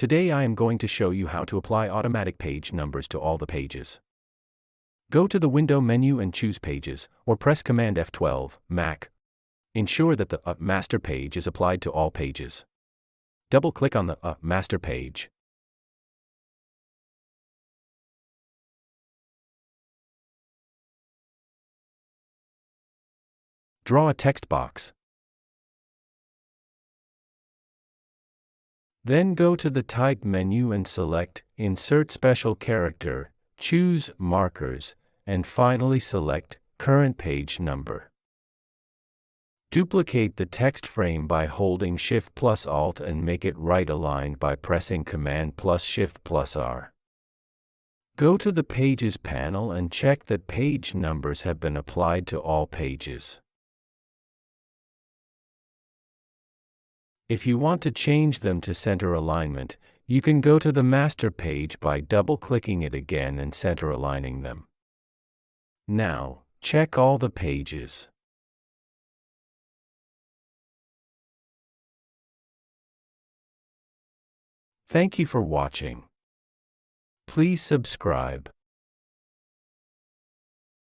Today I am going to show you how to apply automatic page numbers to all the pages. Go to the Window menu and choose Pages, or press Command F12, Mac. Ensure that the Master Page is applied to all pages. Double-click on the Master Page. Draw a text box. Then go to the Type menu and select Insert Special Character, choose Markers, and finally select Current Page Number. Duplicate the text frame by holding Shift+Alt and make it right-aligned by pressing Command+Shift+R. Go to the Pages panel and check that page numbers have been applied to all pages. If you want to change them to center alignment, you can go to the master page by double-clicking it again and center aligning them. Now, check all the pages. Thank you for watching. Please subscribe.